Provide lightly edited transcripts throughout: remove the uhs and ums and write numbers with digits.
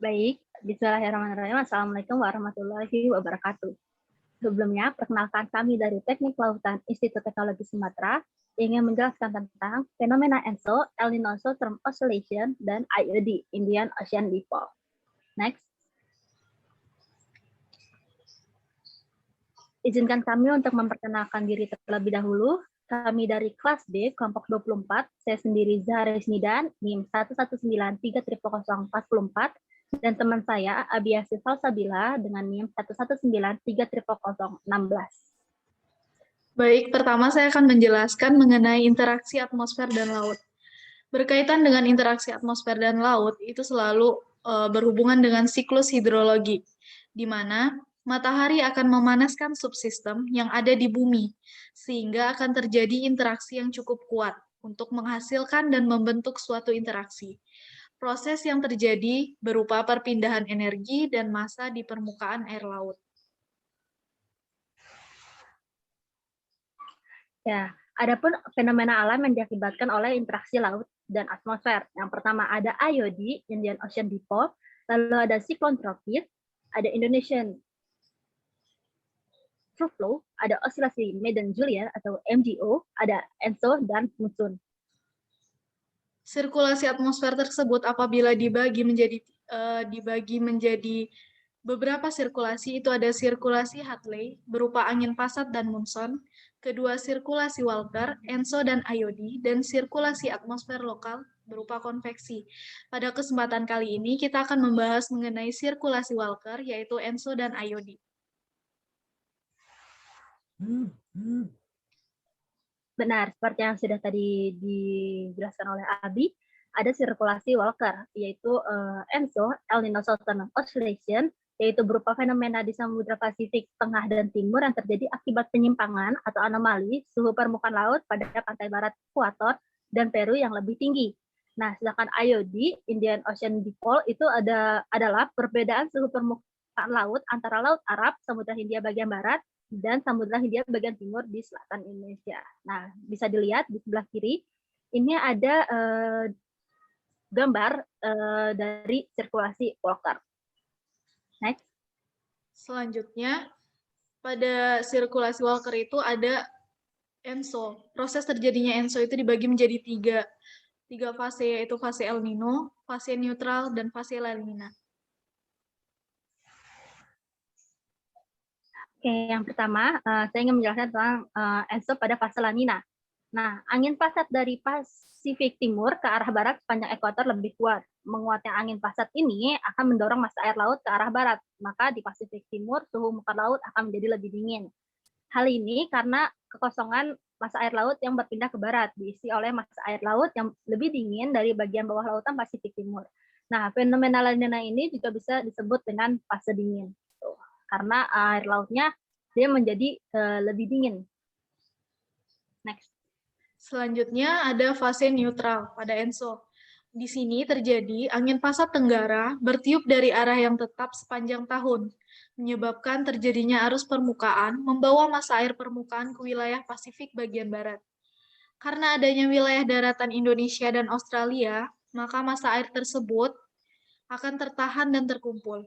Baik, bismillahirrahmanirrahim. Assalamualaikum warahmatullahi wabarakatuh. Sebelumnya, perkenalkan kami dari Teknik Lautan Institut Teknologi Sumatera ingin menjelaskan tentang fenomena ENSO, El Nino Short-Term Oscillation, dan IOD, Indian Ocean Dipole. Next. Izinkan kami untuk memperkenalkan diri terlebih dahulu. Kami dari kelas B, kelompok 24, saya sendiri Zahra Isnidan, NIM 119300044, dan teman saya Abiasi Salsabila dengan NIM 119300016. Baik, pertama saya akan menjelaskan mengenai interaksi atmosfer dan laut. Berkaitan dengan interaksi atmosfer dan laut, itu selalu berhubungan dengan siklus hidrologi, di mana matahari akan memanaskan subsistem yang ada di bumi, sehingga akan terjadi interaksi yang cukup kuat untuk menghasilkan dan membentuk suatu interaksi. Proses yang terjadi berupa perpindahan energi dan massa di permukaan air laut. Ya, adapun fenomena alam yang diakibatkan oleh interaksi laut dan atmosfer. Yang pertama ada IOD, Indian Ocean Dipole, lalu ada siklon tropis, ada Indonesian Trough Flow, ada osilasi Madden-Julian atau MGO, ada ENSO, dan monsoon. Sirkulasi atmosfer tersebut apabila dibagi menjadi beberapa sirkulasi, itu ada sirkulasi Hadley berupa angin pasat dan monsoon, kedua sirkulasi Walker, ENSO dan IOD, dan sirkulasi atmosfer lokal berupa konveksi. Pada kesempatan kali ini kita akan membahas mengenai sirkulasi Walker, yaitu ENSO dan IOD. Benar, seperti yang sudah tadi dijelaskan oleh Abi, ada sirkulasi Walker, yaitu ENSO, El Nino Southern Oscillation, yaitu berupa fenomena di Samudra Pasifik Tengah dan Timur yang terjadi akibat penyimpangan atau anomali suhu permukaan laut pada pantai barat ekuator dan Peru yang lebih tinggi. Nah, sedangkan IOD, Indian Ocean Dipole, itu adalah perbedaan suhu permukaan laut antara Laut Arab, Samudra Hindia bagian barat, dan Samudra Hindia bagian timur di selatan Indonesia. Nah, bisa dilihat di sebelah kiri, ini ada gambar dari sirkulasi Walker. Next. Selanjutnya, pada sirkulasi Walker itu ada ENSO. Proses terjadinya ENSO itu dibagi menjadi tiga fase, yaitu fase El Nino, fase neutral, dan fase La Nina. Oke, yang pertama, saya ingin menjelaskan tentang ENSO pada fase La Nina. Nah, angin pasat dari Pasifik Timur ke arah barat sepanjang ekuator lebih kuat. Menguatnya angin pasat ini akan mendorong massa air laut ke arah barat. Maka di Pasifik Timur, suhu muka laut akan menjadi lebih dingin. Hal ini karena kekosongan massa air laut yang berpindah ke barat, diisi oleh massa air laut yang lebih dingin dari bagian bawah lautan Pasifik Timur. Nah, fenomena La Nina ini juga bisa disebut dengan fase dingin. Karena air lautnya dia menjadi lebih dingin. Next. Selanjutnya ada fase neutral pada ENSO. Di sini terjadi angin pasat tenggara bertiup dari arah yang tetap sepanjang tahun, menyebabkan terjadinya arus permukaan membawa massa air permukaan ke wilayah Pasifik bagian barat. Karena adanya wilayah daratan Indonesia dan Australia, maka massa air tersebut akan tertahan dan terkumpul.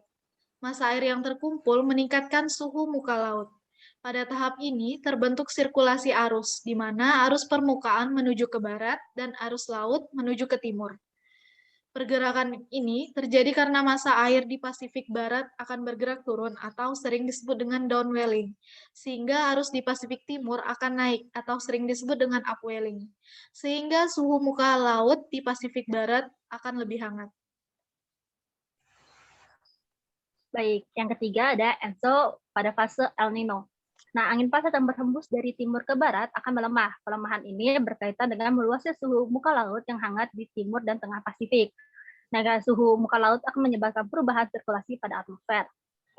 Massa air yang terkumpul meningkatkan suhu muka laut. Pada tahap ini terbentuk sirkulasi arus, di mana arus permukaan menuju ke barat dan arus laut menuju ke timur. Pergerakan ini terjadi karena massa air di Pasifik Barat akan bergerak turun atau sering disebut dengan downwelling, sehingga arus di Pasifik Timur akan naik atau sering disebut dengan upwelling, sehingga suhu muka laut di Pasifik Barat akan lebih hangat. Baik, yang ketiga ada ENSO pada fase El Nino. Nah, angin pasat yang berhembus dari timur ke barat akan melemah. Pelemahan ini berkaitan dengan meluasnya suhu muka laut yang hangat di timur dan tengah Pasifik. Nah, suhu muka laut akan menyebabkan perubahan sirkulasi pada atmosfer.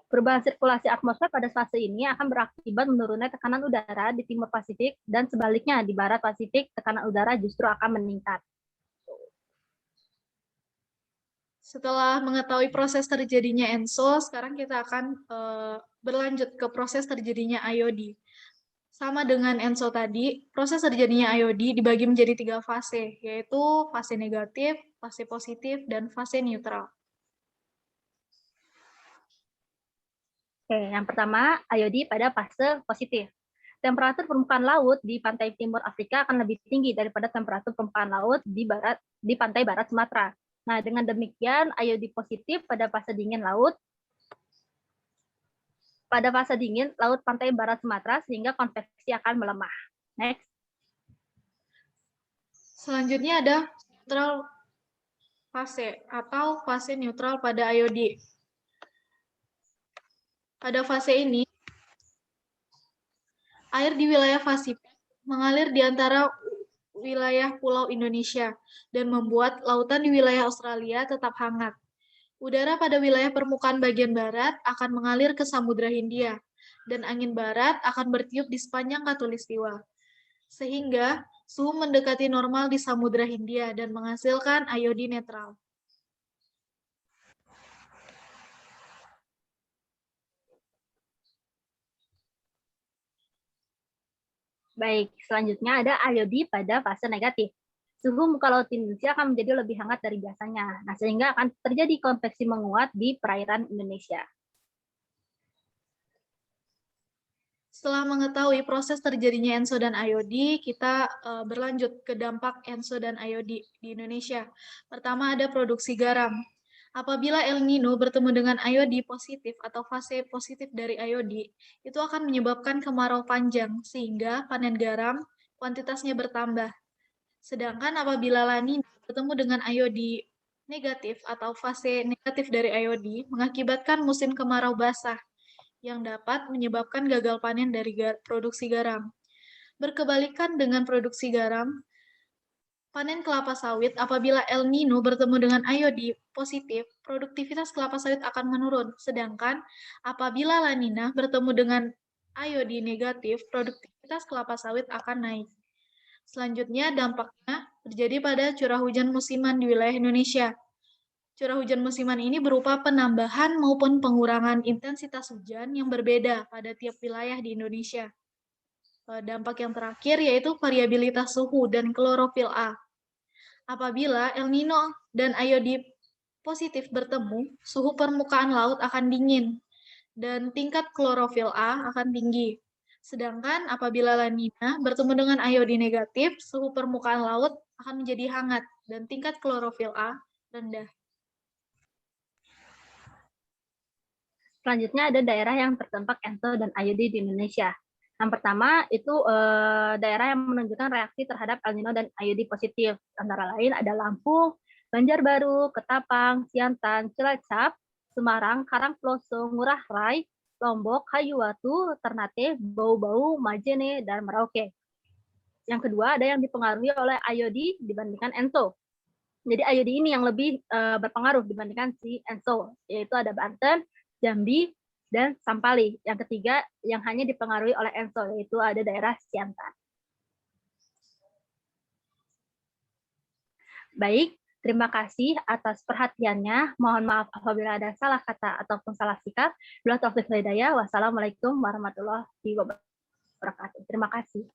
Perubahan sirkulasi atmosfer pada fase ini akan berakibat menurunnya tekanan udara di timur Pasifik dan sebaliknya di barat Pasifik tekanan udara justru akan meningkat. Setelah mengetahui proses terjadinya ENSO, sekarang kita akan berlanjut ke proses terjadinya IOD. Sama dengan ENSO tadi, proses terjadinya IOD dibagi menjadi 3 fase, yaitu fase negatif, fase positif, dan fase neutral. Oke, yang pertama, IOD pada fase positif. Temperatur permukaan laut di pantai timur Afrika akan lebih tinggi daripada temperatur permukaan laut di pantai barat Sumatera. Nah, dengan demikian, IOD positif pada fase dingin laut pantai barat Sumatera sehingga konveksi akan melemah. Next. Selanjutnya ada neutral fase atau fase neutral pada IOD. Pada fase ini, air di wilayah Pasifik mengalir di antara wilayah pulau Indonesia dan membuat lautan di wilayah Australia tetap hangat. Udara pada wilayah permukaan bagian barat akan mengalir ke Samudra Hindia, dan angin barat akan bertiup di sepanjang Khatulistiwa. Sehingga suhu mendekati normal di Samudra Hindia dan menghasilkan IOD netral. Baik, selanjutnya ada IOD pada fase negatif. Suhu muka laut Indonesia akan menjadi lebih hangat dari biasanya. Nah, sehingga akan terjadi konveksi menguat di perairan Indonesia. Setelah mengetahui proses terjadinya ENSO dan IOD, kita berlanjut ke dampak ENSO dan IOD di Indonesia. Pertama ada produksi garam. Apabila El Nino bertemu dengan IOD positif atau fase positif dari IOD, itu akan menyebabkan kemarau panjang sehingga panen garam kuantitasnya bertambah. Sedangkan apabila La Nina bertemu dengan IOD negatif atau fase negatif dari IOD, mengakibatkan musim kemarau basah yang dapat menyebabkan gagal panen dari produksi garam. Berkebalikan dengan produksi garam, panen kelapa sawit apabila El Nino bertemu dengan IOD positif, produktivitas kelapa sawit akan menurun. Sedangkan apabila La Nina bertemu dengan IOD negatif, produktivitas kelapa sawit akan naik. Selanjutnya dampaknya terjadi pada curah hujan musiman di wilayah Indonesia. Curah hujan musiman ini berupa penambahan maupun pengurangan intensitas hujan yang berbeda pada tiap wilayah di Indonesia. Dampak yang terakhir yaitu variabilitas suhu dan klorofil A. Apabila El Nino dan IOD positif bertemu, suhu permukaan laut akan dingin dan tingkat klorofil A akan tinggi. Sedangkan apabila La Nina bertemu dengan IOD negatif, suhu permukaan laut akan menjadi hangat dan tingkat klorofil A rendah. Selanjutnya ada daerah yang terdampak ENSO dan IOD di Indonesia. Yang pertama itu daerah yang menunjukkan reaksi terhadap El Nino dan IOD positif. Antara lain ada Lampung, Banjarbaru, Ketapang, Siantan, Cilacap, Semarang, Karangploso, Ngurah Rai, Lombok, Hayuwatu, Ternate, Bau-Bau, Majene, dan Merauke. Yang kedua ada yang dipengaruhi oleh IOD dibandingkan ENSO. Jadi IOD ini yang lebih berpengaruh dibandingkan si ENSO, yaitu ada Banten, Jambi, dan Sampali. Yang ketiga yang hanya dipengaruhi oleh ENSO, yaitu ada daerah Siantan. Baik, terima kasih atas perhatiannya. Mohon maaf apabila ada salah kata ataupun salah sikap. Wassalamualaikum warahmatullahi wabarakatuh. Terima kasih.